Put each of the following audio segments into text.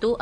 2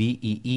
BEE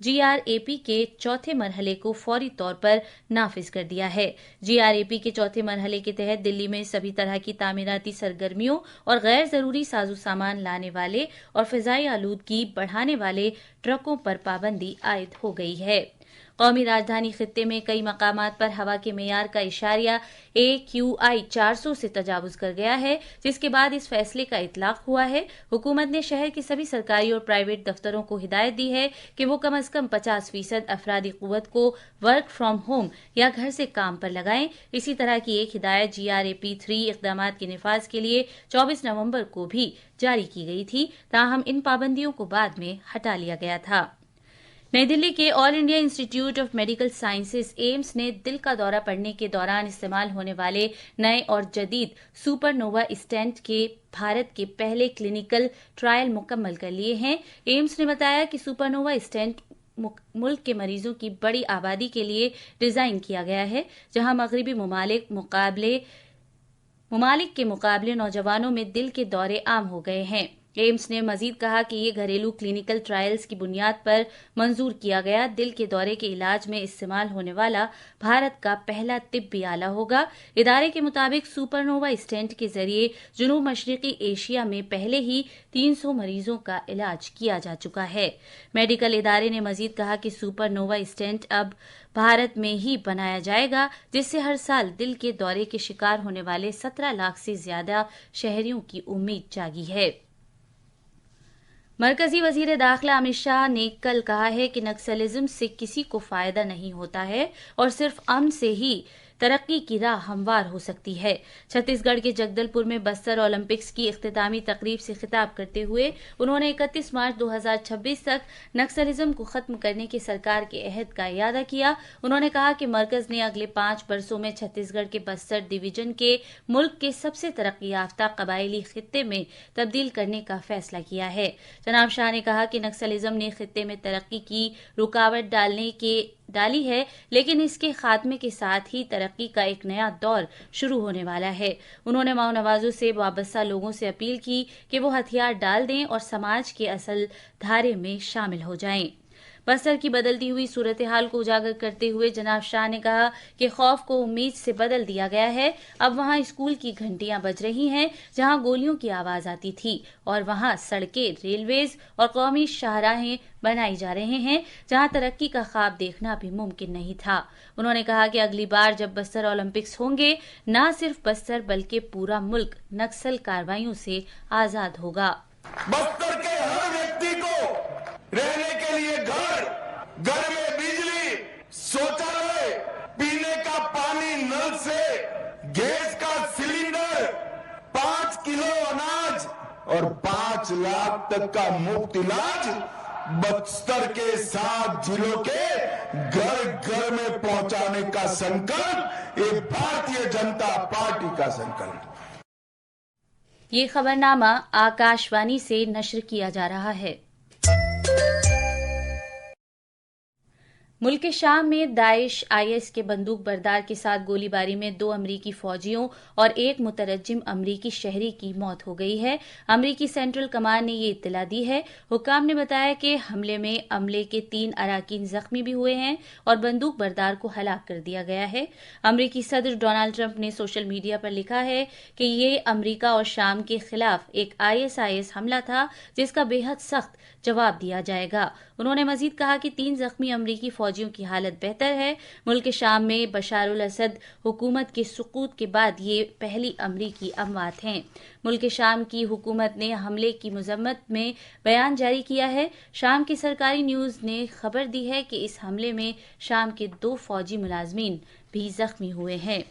GRAP کے چوتھے مرحلے کو فوری طور پر نافذ کر دیا ہے۔ GRAP کے چوتھے مرحلے کے تحت دلی میں سبھی طرح کی تعمیراتی سرگرمیوں اور غیر ضروری ساز و سامان لانے والے اور فضائی آلودگی بڑھانے والے ٹرکوں پر پابندی عائد ہو گئی ہے۔ قومی راجدھانی خطے میں کئی مقامات پر ہوا کے معیار کا اشاریہ AQI 400 سے تجاوز کر گیا ہے، جس کے بعد اس فیصلے کا اطلاق ہوا ہے۔ حکومت نے شہر کے سبھی سرکاری اور پرائیویٹ دفتروں کو ہدایت دی ہے کہ وہ کم از کم 50% افرادی قوت کو ورک فرام ہوم یا گھر سے کام پر لگائیں۔ اسی طرح کی ایک ہدایت GRAP 3 اقدامات کے نفاذ کے لیے 24 نومبر کو بھی جاری کی گئی تھی، تاہم ان پابندیوں کو بعد میں ہٹا لیا گیا تھا۔ نئی دلی کے آل انڈیا انسٹی ٹیوٹ آف میڈیکل سائنسز ایمس نے دل کا دورہ پڑنے کے دوران استعمال ہونے والے نئے اور جدید سپر نووا اسٹینٹ کے بھارت کے پہلے کلینکل ٹرائل مکمل کر لیے ہیں۔ ایمس نے بتایا کہ سپر نووا اسٹینٹ ملک کے مریضوں کی بڑی آبادی کے لیے ڈیزائن کیا گیا ہے، جہاں مغربی ممالک کے مقابلے نوجوانوں میں دل کے دورے عام ہو گئے ہیں۔ ایمس نے مزید کہا کہ یہ گھریلو کلینکل ٹرائلز کی بنیاد پر منظور کیا گیا دل کے دورے کے علاج میں استعمال ہونے والا بھارت کا پہلا طبی آلہ ہوگا۔ ادارے کے مطابق سپر نووا اسٹینٹ کے ذریعے جنوب مشرقی ایشیا میں پہلے ہی 300 مریضوں کا علاج کیا جا چکا ہے۔ میڈیکل ادارے نے مزید کہا کہ سپر نووا اسٹینٹ اب بھارت میں ہی بنایا جائے گا، جس سے ہر سال دل کے دورے کے شکار ہونے والے 17 لاکھ سے زیادہ شہریوں کی امید جاگی ہے۔ مرکزی وزیر داخلہ امت شاہ نے کل کہا ہے کہ نکسلزم سے کسی کو فائدہ نہیں ہوتا ہے اور صرف امن سے ہی ترقی کی راہ ہموار ہو سکتی ہے۔ چھتیس گڑھ کے جگدل پور میں بستر اولمپکس کی اختتامی تقریب سے خطاب کرتے ہوئے انہوں نے 31 مارچ 2026 تک نکسلزم کو ختم کرنے کے سرکار کے عہد کا اعادہ کیا۔ انہوں نے کہا کہ مرکز نے اگلے 5 برسوں میں چھتیس گڑھ کے بستر ڈویژن کے ملک کے سب سے ترقی یافتہ قبائلی خطے میں تبدیل کرنے کا فیصلہ کیا ہے۔ جناب شاہ نے کہا کہ نکسلزم نے خطے میں ترقی کی رکاوٹ ڈالی ہے، لیکن اس کے خاتمے کے ساتھ ہی ترقی کا ایک نیا دور شروع ہونے والا ہے۔ انہوں نے ماؤ نوازوں سے وابستہ لوگوں سے اپیل کی کہ وہ ہتھیار ڈال دیں اور سماج کے اصل دھارے میں شامل ہو جائیں۔ بستر کی بدلتی ہوئی صورتحال کو اجاگر کرتے ہوئے جناب شاہ نے کہا کہ خوف کو امید سے بدل دیا گیا ہے۔ اب وہاں اسکول کی گھنٹیاں بج رہی ہیں جہاں گولیوں کی آواز آتی تھی، اور وہاں سڑکیں، ریلویز اور قومی شاہراہیں بنائی جا رہے ہیں جہاں ترقی کا خواب دیکھنا بھی ممکن نہیں تھا۔ انہوں نے کہا کہ اگلی بار جب بستر اولمپکس ہوں گے، نہ صرف بستر بلکہ پورا ملک نکسل کارروائیوں سے آزاد ہوگا۔ بستر کے ہر ویکتی کو رہنے کے لیے گھر میں بجلی، شوچالیہ، پینے کا پانی نل سے، گیس کا سلنڈر، 5 کلو اناج اور 5 لاکھ تک کا مفت علاج بستر کے 7 ضلعوں کے گھر میں پہنچانے کا سنکلپ یہ بھارتیہ جنتا پارٹی کا سنکلپ۔ یہ خبرنامہ آکاشوانی سے نشر کیا جا رہا ہے۔ ملک شام میں داعش IS کے بندوق بردار کے ساتھ گولی باری میں 2 امریکی فوجیوں اور 1 مترجم امریکی شہری کی موت ہو گئی ہے۔ امریکی سینٹرل کمانڈ نے یہ اطلاع دی ہے۔ حکام نے بتایا کہ حملے میں عملے کے 3 اراکین زخمی بھی ہوئے ہیں اور بندوق بردار کو ہلاک کر دیا گیا ہے۔ امریکی صدر ڈونلڈ ٹرمپ نے سوشل میڈیا پر لکھا ہے کہ یہ امریکہ اور شام کے خلاف ایک IS حملہ تھا جس کا بے حد سخت جواب دیا جائے گا۔ انہوں نے مزید کہا کہ 3 زخمی امریکی فوجیوں کی حالت بہتر ہے۔ ملک شام میں بشار الاسد حکومت کے سقوط کے بعد یہ پہلی امریکی اموات ہیں۔ ملک شام کی حکومت نے حملے کی مذمت میں بیان جاری کیا ہے۔ شام کی سرکاری نیوز نے خبر دی ہے کہ اس حملے میں شام کے 2 فوجی ملازمین بھی زخمی ہوئے ہیں۔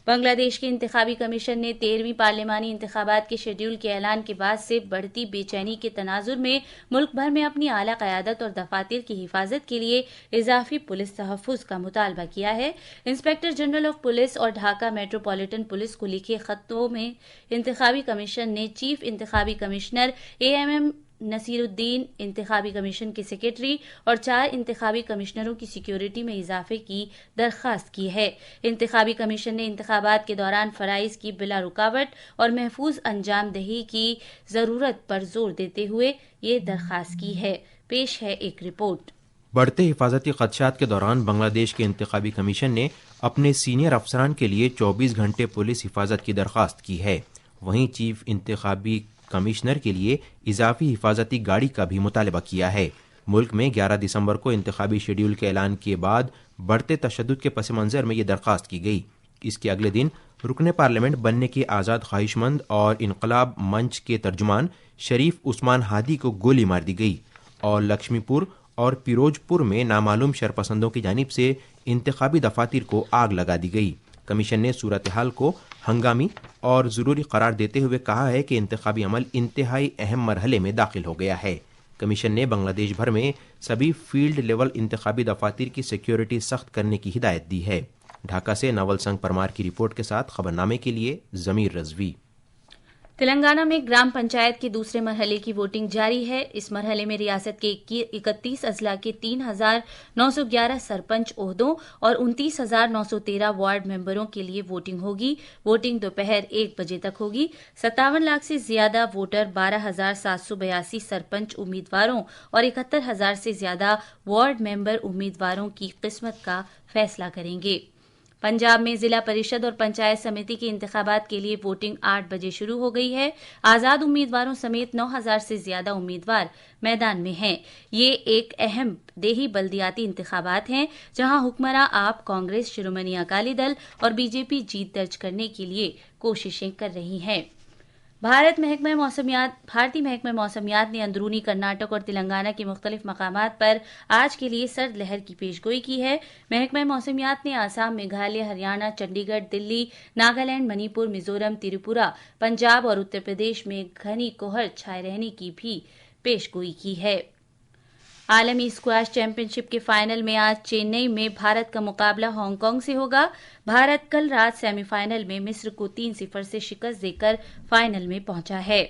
بنگلہ دیش کے انتخابی کمیشن نے 13ویں پارلیمانی انتخابات کے شیڈول کے اعلان کے بعد سے بڑھتی بے چینی کے تناظر میں ملک بھر میں اپنی اعلیٰ قیادت اور دفاتر کی حفاظت کے لیے اضافی پولیس تحفظ کا مطالبہ کیا ہے۔ انسپکٹر جنرل آف پولیس اور ڈھاکہ میٹروپولیٹن پولیس کو لکھے خطوں میں انتخابی کمیشن نے چیف انتخابی کمشنر AMM نصیر الدین، انتخابی کمیشن کے سیکرٹری اور 4 انتخابی کمشنروں کی سیکیورٹی میں اضافے کی درخواست کی ہے۔ انتخابی کمیشن نے انتخابات کے دوران فرائض کی بلا رکاوٹ اور محفوظ انجام دہی کی ضرورت پر زور دیتے ہوئے یہ درخواست کی ہے۔ پیش ہے ایک رپورٹ۔ بڑھتے حفاظتی خدشات کے دوران بنگلہ دیش کے انتخابی کمیشن نے اپنے سینئر افسران کے لیے 24 گھنٹے پولیس حفاظت کی درخواست کی ہے. وہیں چیف انتخابی کمشنر کے لیے اضافی حفاظتی گاڑی کا بھی مطالبہ کیا ہے. ملک میں 11 دسمبر کو انتخابی شیڈول کے اعلان کے بعد بڑھتے تشدد کے پس منظر میں یہ درخواست کی گئی. اس کے اگلے دن رکن پارلیمنٹ بننے کے آزاد خواہش مند اور انقلاب منچ کے ترجمان شریف عثمان ہادی کو گولی مار دی گئی اور لکشمی پور اور پیروز پور میں نامعلوم شرپسندوں کی جانب سے انتخابی دفاتر کو آگ لگا دی گئی. کمیشن نے صورتحال کو ہنگامی اور ضروری قرار دیتے ہوئے کہا ہے کہ انتخابی عمل انتہائی اہم مرحلے میں داخل ہو گیا ہے. کمیشن نے بنگلہ دیش بھر میں سبھی فیلڈ لیول انتخابی دفاتر کی سیکیورٹی سخت کرنے کی ہدایت دی ہے. ڈھاکہ سے نول سنگ پرمار کی رپورٹ کے ساتھ خبرنامے کے لیے ضمیر رضوی. تلنگانہ میں گرام پنچایت کے دوسرے مرحلے کی ووٹنگ جاری ہے. اس مرحلے میں ریاست کے 31 اضلاع کے 3,911 سرپنچ عہدوں اور 29,913 وارڈ ممبروں کے لیے ووٹنگ ہوگی. ووٹنگ دوپہر 1 بجے تک ہوگی. 57 لاکھ سے زیادہ ووٹر 12,782 سرپنچ امیدواروں اور 71,000 سے زیادہ وارڈ ممبر امیدواروں کی قسمت کا فیصلہ کریں گے. پنجاب میں ضلع پریشد اور پنچایت سمیتی کے انتخابات کے لیے ووٹنگ 8 بجے شروع ہو گئی ہے. آزاد امیدواروں سمیت 9,000 سے زیادہ امیدوار میدان میں ہیں. یہ ایک اہم دیہی بلدیاتی انتخابات ہیں جہاں حکمراں آپ کانگریس، شرومنی اکالی دل اور بی جے پی جیت درج کرنے کے لیے کوششیں کر رہی ہیں. بھارتی محکمہ موسمیات نے اندرونی کرناٹک اور تلنگانہ کے مختلف مقامات پر آج کے لیے سرد لہر کی پیشگوئی کی ہے. محکمہ موسمیات نے آسام، میگھالیہ، ہریانہ، چنڈی گڑھ، دلی، ناگالینڈ، منی پور، میزورم، تریپورہ، پنجاب اور اتر پردیش میں گھنی کوہر چھائے رہنے کی بھی پیشگوئی کی ہے. عالمی اسکواش چیمپئن شپ کے فائنل میں آج چنئی میں بھارت کا مقابلہ ہانگ کانگ سے ہوگا. بھارت کل رات سیمی فائنل میں مصر کو 3-0 سے شکست دے کر فائنل میں پہنچا ہے.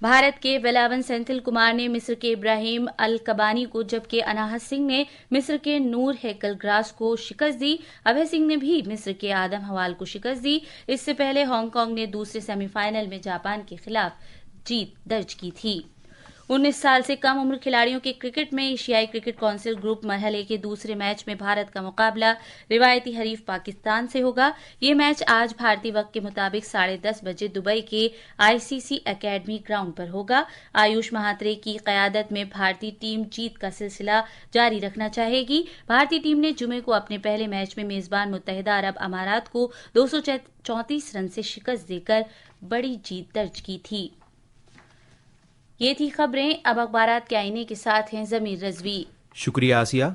بھارت کے ولاون سینتھل کمار نے مصر کے ابراہیم الکبانی کو جبکہ اناہت سنگھ نے مصر کے نور ہیکل گراس کو شکست دی. ابھے سنگھ نے بھی مصر کے آدم حوال کو شکست دی. اس سے پہلے ہانگ کانگ نے دوسرے سیمی فائنل میں جاپان کے خلاف جیت درج کی تھی. 19 سال سے کم عمر کھلاڑیوں کے کرکٹ میں ایشیائی کرکٹ کونسل گروپ مرحلے کے دوسرے میچ میں بھارت کا مقابلہ روایتی حریف پاکستان سے ہوگا. یہ میچ آج بھارتی وقت کے مطابق 10:30 بجے دبئی کے ICC اکیڈمی گراؤنڈ پر ہوگا. آیوش مہاترے کی قیادت میں بھارتی ٹیم جیت کا سلسلہ جاری رکھنا چاہے گی. بھارتی ٹیم نے جمعے کو اپنے پہلے میچ میں میزبان متحدہ عرب امارات کو 234 رن سے شکست دے کر بڑی جیت درج کی تھی. یہ تھی خبریں. اب اخبارات کے آئینے کے ساتھ ہیں ضمیر رضوی. شکریہ آسیہ.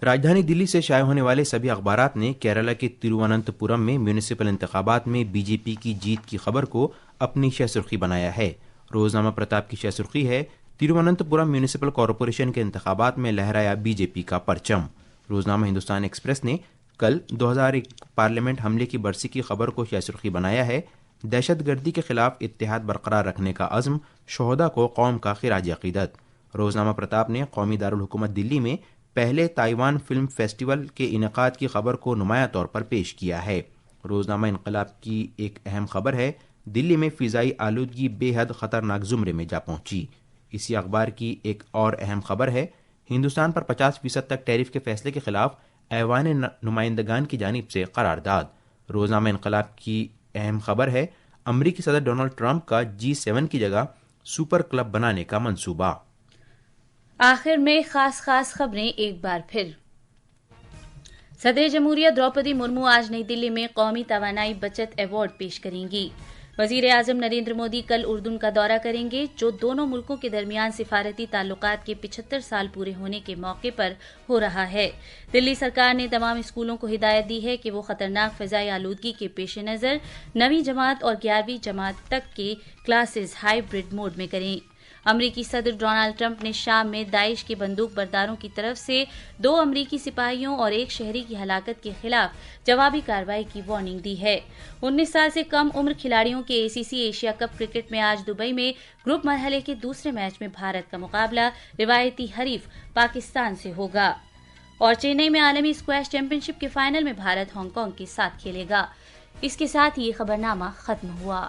راجدھانی دلی سے شائع ہونے والے سبھی اخبارات نے کیرالہ کے ترووننت پورم میں میونسپل انتخابات میں بی جے پی کی جیت کی خبر کو اپنی شہ سرخی بنایا ہے. روزنامہ پرتاپ کی شہ سرخی ہے ترووننت پورم میونسپل کارپوریشن کے انتخابات میں لہرایا بی جے پی کا پرچم. روزنامہ ہندوستان ایکسپریس نے کل 2001 پارلیمنٹ حملے کی برسی کی خبر کو شہ سرخی بنایا ہے دہشت گردی کے خلاف اتحاد برقرار رکھنے کا عزم، شہداء کو قوم کا خراج عقیدت. روزنامہ پرتاپ نے قومی دارالحکومت دلی میں پہلے تائیوان فلم فیسٹیول کے انعقاد کی خبر کو نمایاں طور پر پیش کیا ہے. روزنامہ انقلاب کی ایک اہم خبر ہے دلی میں فضائی آلودگی بے حد خطرناک زمرے میں جا پہنچی. اسی اخبار کی ایک اور اہم خبر ہے ہندوستان پر 50% تک ٹیرف کے فیصلے کے خلاف ایوان نمائندگان کی جانب سے قرارداد. روزنامہ انقلاب کی اہم خبر ہے امریکی صدر ڈونلڈ ٹرمپ کا G7 کی جگہ سپر کلب بنانے کا منصوبہ. آخر میں خاص خبریں ایک بار پھر. صدر جمہوریہ دروپدی مرمو آج نئی دلی میں قومی توانائی بچت ایوارڈ پیش کریں گی. وزیر اعظم نریندر مودی کل اردن کا دورہ کریں گے جو دونوں ملکوں کے درمیان سفارتی تعلقات کے 75 سال پورے ہونے کے موقع پر ہو رہا ہے. دلی سرکار نے تمام اسکولوں کو ہدایت دی ہے کہ وہ خطرناک فضائی آلودگی کے پیش نظر 9ویں جماعت اور 11ویں جماعت تک کے کلاسز ہائیبرڈ موڈ میں کریں. امریکی صدر ڈونلڈ ٹرمپ نے شام میں داعش کے بندوق برداروں کی طرف سے 2 امریکی سپاہیوں اور 1 شہری کی ہلاکت کے خلاف جوابی کارروائی کی وارننگ دی ہے. 19 سال سے کم عمر کھلاڑیوں کے ACC ایشیا کپ کرکٹ میں آج دبئی میں گروپ مرحلے کے دوسرے میچ میں بھارت کا مقابلہ روایتی حریف پاکستان سے ہوگا. اور چنئی میں عالمی اسکواش چیمپئن شپ کے فائنل میں بھارت ہانگ کانگ کے ساتھ کھیلے گا. اس کے ساتھ یہ خبرنامہ ختم ہوا.